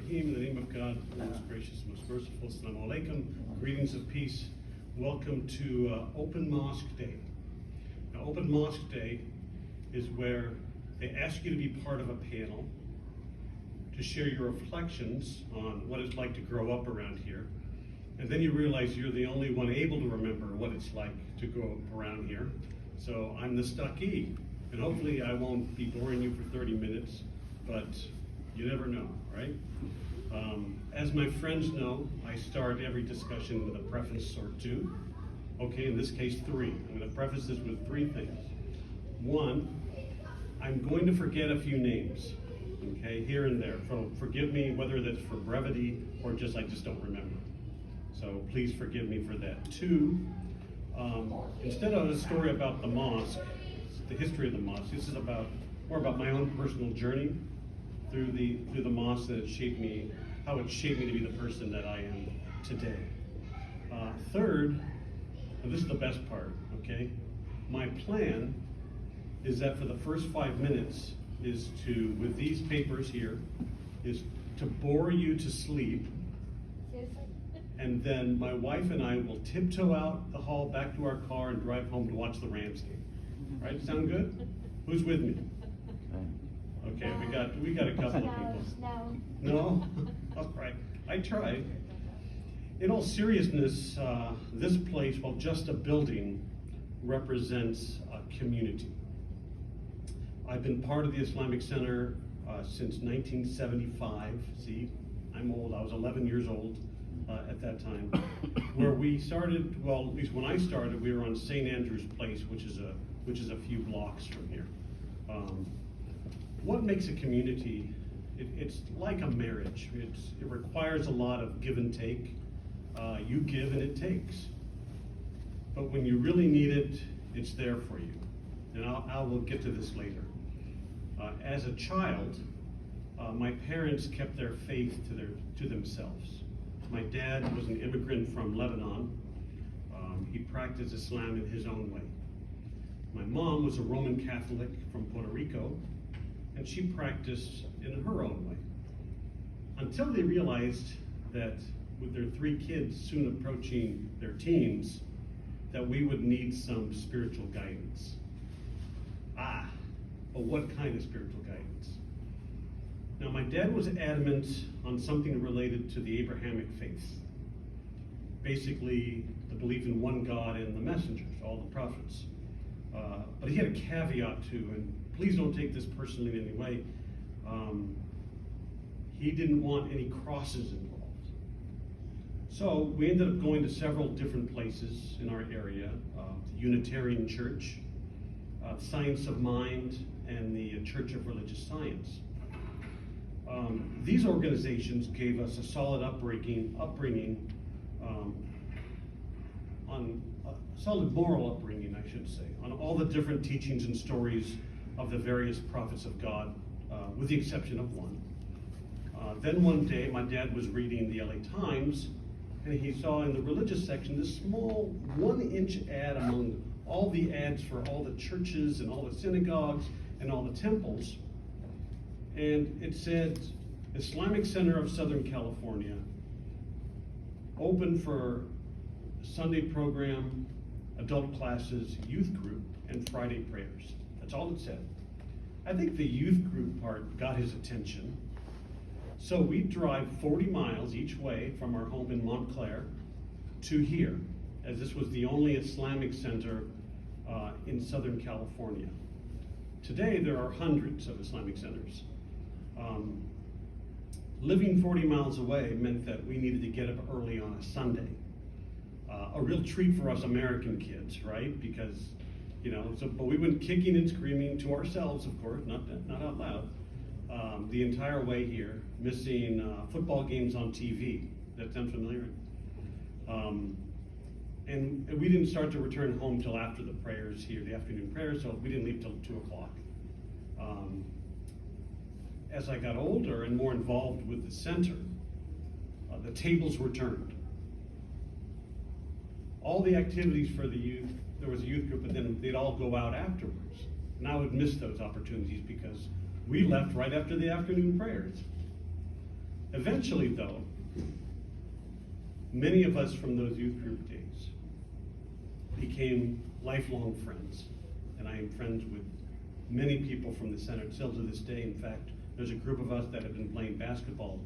Bismillahirrahmanirrahim. In the name of God, most gracious, most merciful. Assalamu alaikum. Greetings of peace. Welcome to Open Mosque Day. Now, Open Mosque Day is where they ask you to be part of a panel to share your reflections on what it's like to grow up around here. And then you realize you're the only one able to remember what it's like to grow up around here. So I'm the stuckee. And hopefully I won't be boring you for 30 minutes, but you never know, right? As my friends know, I start every discussion with a preface or two. Okay, in this case, 3. I'm going to preface this with 3 things. 1, I'm going to forget a few names, okay, here and there. So forgive me whether that's for brevity or just I just don't remember. So please forgive me for that. 2, instead of a story about the mosque, the history of the mosque, this is more about my own personal journey through the mosque that it shaped me, how it shaped me to be the person that I am today. 3rd, and this is the best part, okay? My plan is that for the first 5 minutes is to, with these papers here, is to bore you to sleep. And then my wife and I will tiptoe out the hall back to our car and drive home to watch the Rams game. Right? Sound good? Who's with me? Okay, we got a couple of people. No? All right. I tried. In all seriousness, this place, while just a building, represents a community. I've been part of the Islamic Center since 1975. See, I'm old. I was 11 years old at that time. Where we started, well, at least when I started, we were on St. Andrew's Place, which is a few blocks from here. What makes a community? It's like a marriage. It requires a lot of give and take. You give and it takes. But when you really need it, it's there for you. And I will get to this later. As a child, my parents kept their faith to themselves. My dad was an immigrant from Lebanon. He practiced Islam in his own way. My mom was a Roman Catholic from Puerto Rico, and she practiced in her own way. Until they realized that with their 3 kids soon approaching their teens, that we would need some spiritual guidance. But what kind of spiritual guidance? Now, my dad was adamant on something related to the Abrahamic faith. Basically, the belief in one God and the messengers, all the prophets. But he had a caveat too, and please don't take this personally in any way. He didn't want any crosses involved. So we ended up going to several different places in our area, the Unitarian Church, Science of Mind, and the Church of Religious Science. These organizations gave us a solid upbringing on a solid moral upbringing, I should say, on all the different teachings and stories of the various prophets of God, with the exception of one. Then one day, my dad was reading the LA Times, and he saw in the religious section this small 1-inch ad among all the ads for all the churches and all the synagogues and all the temples. And it said, Islamic Center of Southern California, open for Sunday program, adult classes, youth group, and Friday prayers. That's all it said. I think the youth group part got his attention. So we drive 40 miles each way from our home in Montclair to here, as this was the only Islamic center in Southern California. Today, there are hundreds of Islamic centers. Living 40 miles away meant that we needed to get up early on a Sunday. A real treat for us American kids, right? Because, but we went kicking and screaming to ourselves, of course, not out loud, the entire way here, missing football games on TV. That sounds familiar? And we didn't start to return home till after the prayers here, the afternoon prayers, so we didn't leave till 2 o'clock. As I got older and more involved with the center, the tables were turned. All the activities for the youth, there was a youth group, but then they'd all go out afterwards. And I would miss those opportunities because we left right after the afternoon prayers. Eventually, though, many of us from those youth group days became lifelong friends, and I am friends with many people from the center still to this day. In fact, there's a group of us that have been playing basketball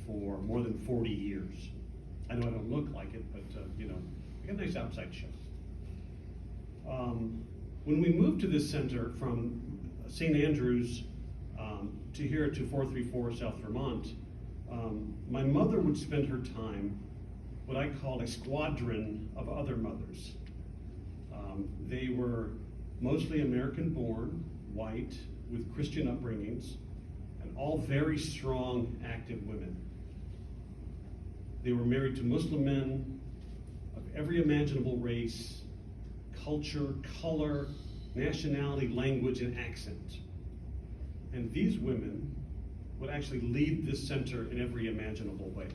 for more than 40 years. I know I don't look like it, but we got a nice outside show. When we moved to this center from St. Andrews to here to 434 South Vermont, my mother would spend her time what I call a squadron of other mothers. They were mostly American-born, white, with Christian upbringings, and all very strong, active women. They were married to Muslim men of every imaginable race, culture, color, nationality, language, and accent. And these women would actually lead this center in every imaginable way.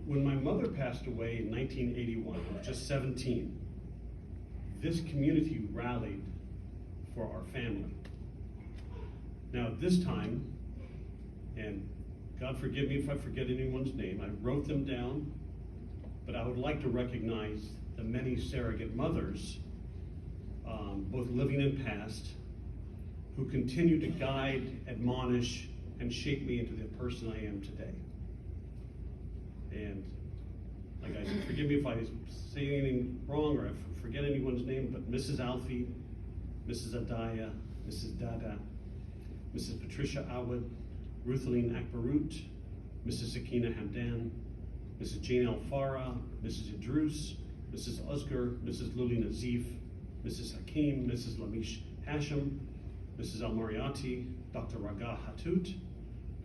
When my mother passed away in 1981, I was just 17, this community rallied for our family. Now at this time, and God forgive me if I forget anyone's name, I wrote them down, but I would like to recognize the many surrogate mothers, both living and past, who continue to guide, admonish, and shape me into the person I am today. And like I said, forgive me if I say anything wrong or I forget anyone's name, but Mrs. Alfie, Mrs. Adaya, Mrs. Dada, Mrs. Patricia Awad, Ruthaline Akbarut, Mrs. Sakina Hamdan, Mrs. Jane Alfara, Mrs. Idrus, Mrs. Uzgar, Mrs. Luli Nazif, Mrs. Hakim, Mrs. Lamish Hashim, Mrs. Al-Mariati, Dr. Raga Hatut,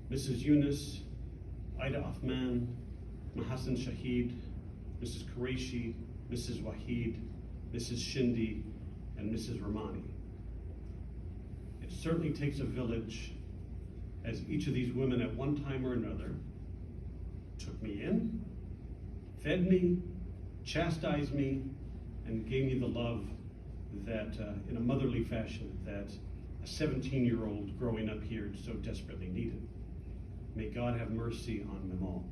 Mrs. Yunus, Ida Afman, Mahassan Shahid, Mrs. Qureshi, Mrs. Wahid, Mrs. Shindi, and Mrs. Rahmani. It certainly takes a village, as each of these women at one time or another took me in, fed me, chastised me, and gave me the love that, in a motherly fashion, that a 17-year-old growing up here so desperately needed. May God have mercy on them all.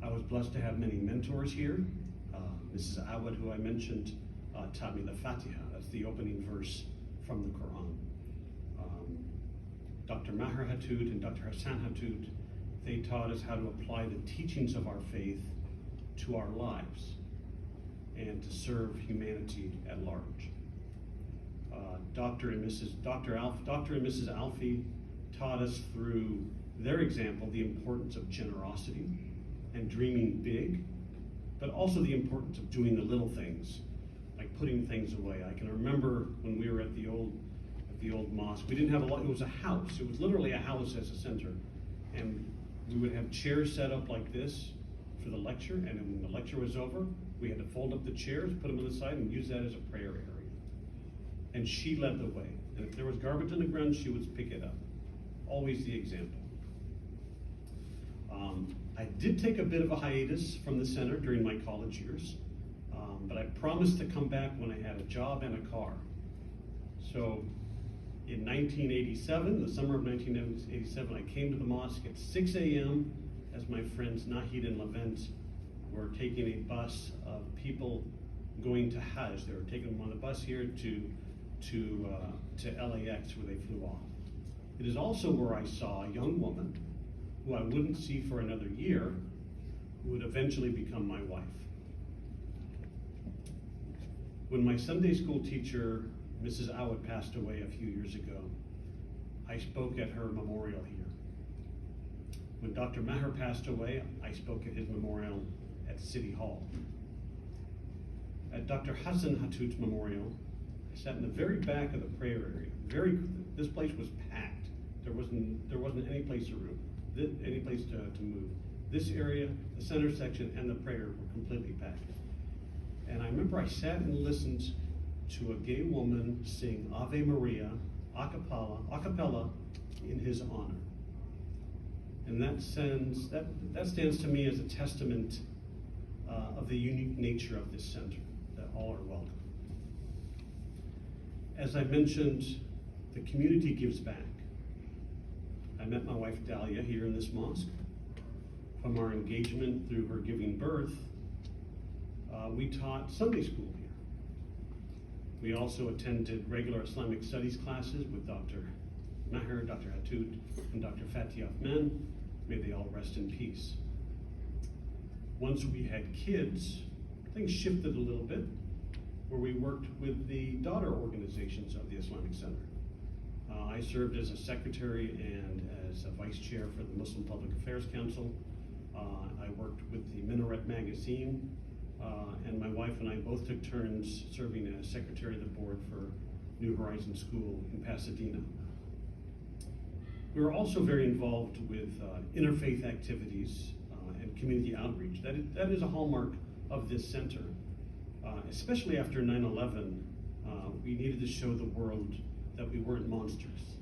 I was blessed to have many mentors here. Mrs. Awad, who I mentioned, taught me the Fatiha. That's the opening verse from the Quran. Dr. Maher Hatut and Dr. Hassan Hatut, they taught us how to apply the teachings of our faith to our lives and to serve humanity at large. Dr. and Mrs. Alfie taught us through their example the importance of generosity and dreaming big, but also the importance of doing the little things, like putting things away. I can remember when we were at the old mosque, we didn't have a lot, it was a house. It was literally a house as a center. And we would have chairs set up like this for the lecture, and then when the lecture was over, we had to fold up the chairs, put them on the side, and use that as a prayer area. And she led the way. And if there was garbage on the ground, she would pick it up. Always the example. I did take a bit of a hiatus from the center during my college years, but I promised to come back when I had a job and a car. So in 1987, the summer of 1987, I came to the mosque at 6 a.m. as my friends Nahid and Levent were taking a bus of people going to Hajj. They were taking them on the bus here to LAX where they flew off. It is also where I saw a young woman who I wouldn't see for another year, who would eventually become my wife. When my Sunday school teacher, Mrs. Awad, passed away a few years ago, I spoke at her memorial here. When Dr. Maher passed away, I spoke at his memorial at City Hall. At Dr. Hassan Hatut's memorial, I sat in the very back of the prayer area. This place was packed. There wasn't any place to move. This area, the center section, and the prayer were completely packed. And I remember I sat and listened to a gay woman sing Ave Maria a cappella in his honor. And that stands to me as a testament of the unique nature of this center, that all are welcome. As I mentioned, the community gives back. I met my wife Dahlia here in this mosque. From our engagement through her giving birth, we taught Sunday school here. We also attended regular Islamic studies classes with Dr. Maher, Dr. Hatud, and Dr. Fatih Ahmed. May they all rest in peace. Once we had kids, things shifted a little bit, where we worked with the daughter organizations of the Islamic Center. I served as a secretary and as a vice chair for the Muslim Public Affairs Council. I worked with the Minaret magazine, and my wife and I both took turns serving as secretary of the board for New Horizons School in Pasadena. We were also very involved with interfaith activities and community outreach. That is a hallmark of this center. Especially after 9/11, we needed to show the world that we weren't monsters,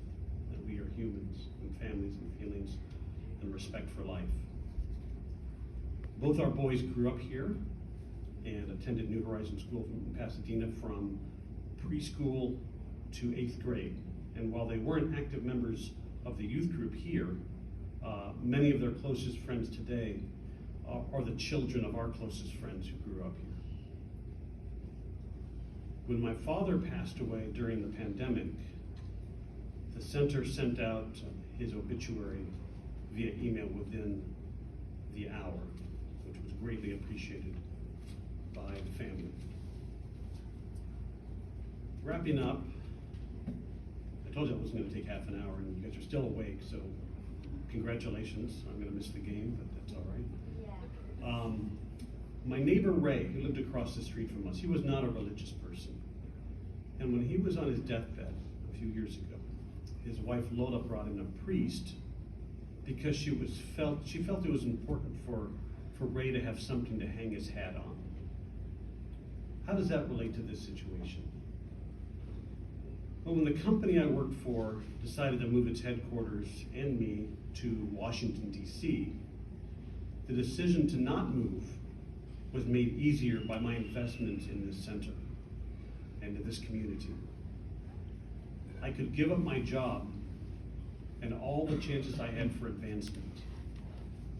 that we are humans with families and feelings and respect for life. Both our boys grew up here and attended New Horizons School in Pasadena from preschool to 8th grade. And while they weren't active members of the youth group here, many of their closest friends today are the children of our closest friends who grew up here. When my father passed away during the pandemic, the center sent out his obituary via email within the hour, which was greatly appreciated by the family. Wrapping up, I told you I wasn't going to take half an hour, and you guys are still awake, so congratulations. I'm going to miss the game, but that's all right. Yeah. My neighbor Ray, who lived across the street from us, he was not a religious person. And when he was on his deathbed a few years ago, his wife Lola brought in a priest because she felt it was important for Ray to have something to hang his hat on. How does that relate to this situation? Well, when the company I worked for decided to move its headquarters and me to Washington, D.C., the decision to not move was made easier by my investment in this center and in this community. I could give up my job and all the chances I had for advancement,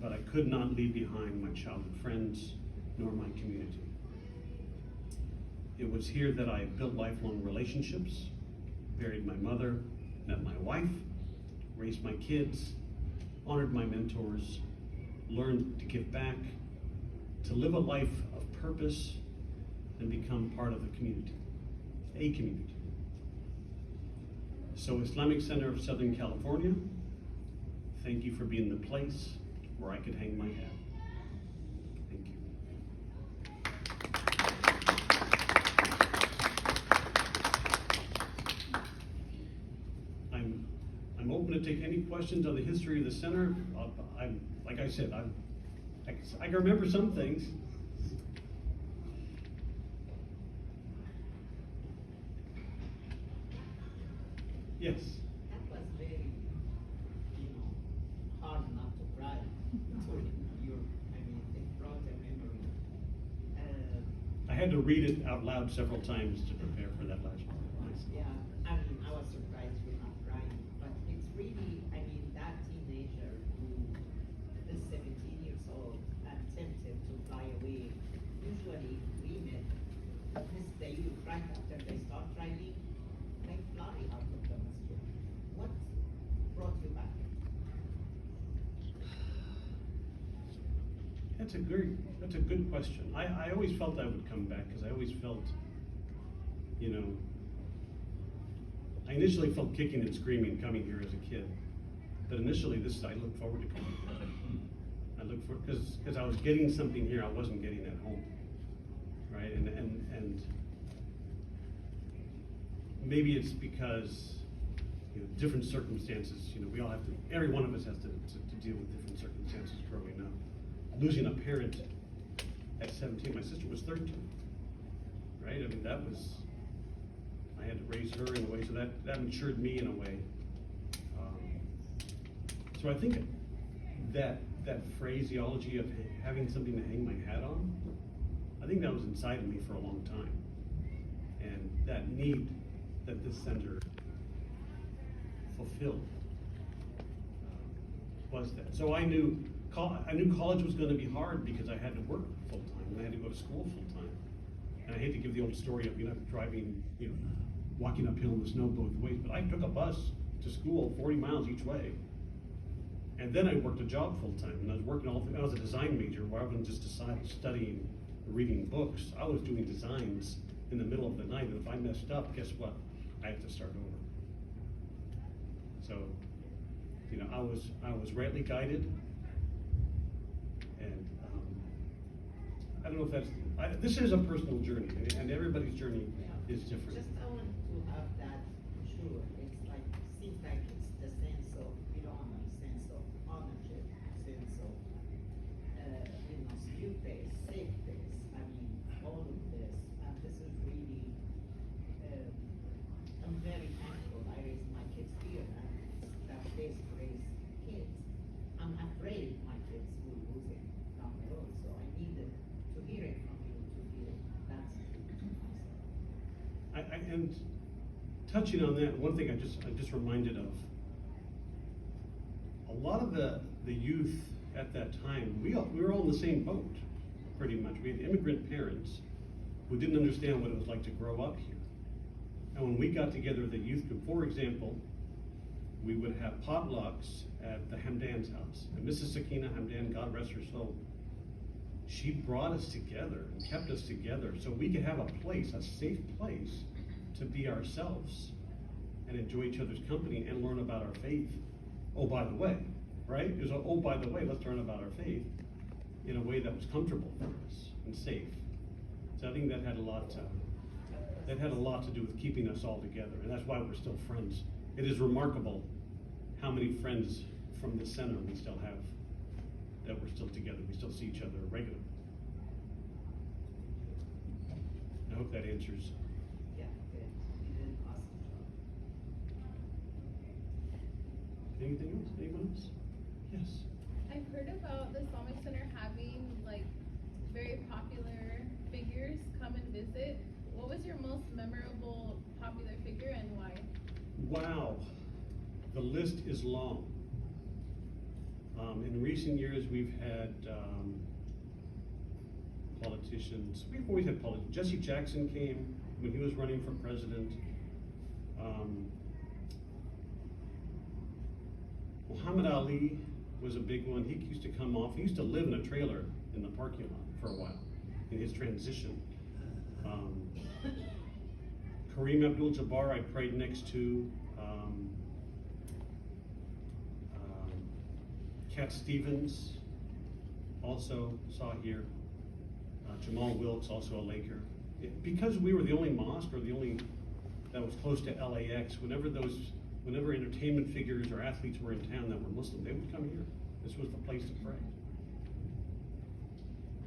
but I could not leave behind my childhood friends nor my community. It was here that I built lifelong relationships, buried my mother, met my wife, raised my kids, honored my mentors, learned to give back, to live a life of purpose, and become part of the community, a community. So Islamic Center of Southern California, thank you for being the place where I could hang my hat. Thank you. I'm open to take any questions on the history of the center. Like I said, I can remember some things. Yes. That was very, hard not to cry. It brought a memory. I had to read it out loud several times to prepare for that last part. Yeah, I was surprised you're not crying, but it's really, that teenager who is 17 years old and tempted to fly away. Usually women, they right after they start driving, they fly out of the mosque. What brought you back? That's a good question. I always felt I would come back because I always felt, I initially felt kicking and screaming coming here as a kid. But initially I looked forward to coming here. I looked for, because I was getting something here I wasn't getting at home, right? And maybe it's because different circumstances. We all have to. Every one of us has to deal with different circumstances growing up. Losing a parent at 17. My sister was 13, right? I had to raise her in a way, so that matured me in a way. So I think that phraseology of having something to hang my hat on, I think that was inside of me for a long time. And that need that this center fulfilled was that. So I knew college was gonna be hard because I had to work full-time, and I had to go to school full-time. And I hate to give the old story of, driving, walking uphill in the snow both ways, but I took a bus to school 40 miles each way. And then I worked a job full-time, and I was working I was a design major, where I wasn't just studying or reading books. I was doing designs in the middle of the night, and if I messed up, guess what? I had to start over. So, I was rightly guided, and I don't know if this is a personal journey, and everybody's journey is different. Just I want to have that sure. It's like, seems like it's the sense of belonging, sense of ownership, sense of, secure place, safe place. I mean, all of this, and this is really, I'm very thankful I raised my kids here, and that place to raise kids. I'm afraid my kids will lose it down the road, so I needed to hear it from you to feel that's myself. And touching on that, one thing I'm just reminded of, a lot of the youth at that time, we were all in the same boat, pretty much. We had immigrant parents who didn't understand what it was like to grow up here. And when we got together, the youth group, for example, we would have potlucks at the Hamdan's house. And Mrs. Sakina Hamdan, God rest her soul, she brought us together and kept us together so we could have a place, a safe place, to be ourselves and enjoy each other's company and learn about our faith. Oh, by the way, right? It was oh, by the way, let's learn about our faith in a way that was comfortable for us and safe. So I think that had a lot to do with keeping us all together, and that's why we're still friends. It is remarkable how many friends from the center we still have that we're still together. We still see each other regularly. I hope that answers. Yeah, good. You did an awesome job. Anything else? Anyone else? Yes. I've heard about the Islamic Center having very popular figures come and visit. What was your most memorable popular figure and why? Wow, the list is long. In recent years, we've had politicians. We've always had politicians. Jesse Jackson came when he was running for president. Muhammad Ali was a big one. He used to come off. He used to live in a trailer in the parking lot for a while in his transition. Kareem Abdul-Jabbar I prayed next to. Cat Stevens also saw here. Jamal Wilkes, also a Laker. Because we were the only mosque, or the only that was close to LAX, whenever entertainment figures or athletes were in town that were Muslim, they would come here. This was the place to pray.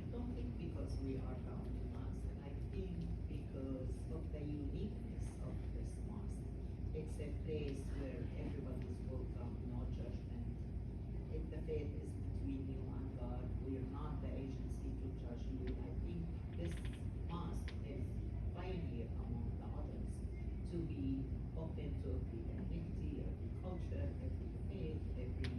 I don't think because we are found in mosque. I think because of the uniqueness of this mosque. It's a place where everybody is welcome, no judgment. If the faith is between you and God, we are not the agency to judge you. I think this mosque is pioneer among the others to be open to every ethnicity, every culture, every faith, every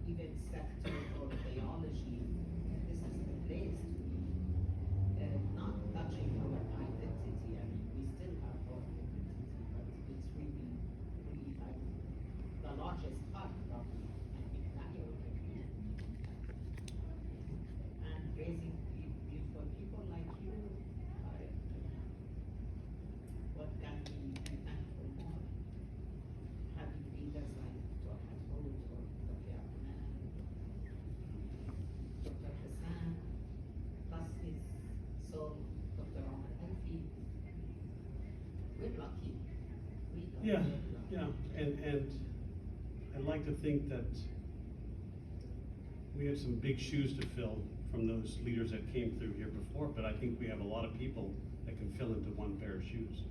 even sector or theology. This is the place to be, not touching our identity. I mean, we still have our identity, but it's really, really like the largest part of, I think, Daniel would agree. And raising beautiful people like you, what can we be thankful for? Having leaders like Dr. Holt or Dr. Abdullah, Dr. Hassan, plus his son, Dr. Omar Alfi. We're lucky. Yeah, and I'd like to think that we have some big shoes to fill from those leaders that came through here before, but I think we have a lot of people that can fill into one pair of shoes.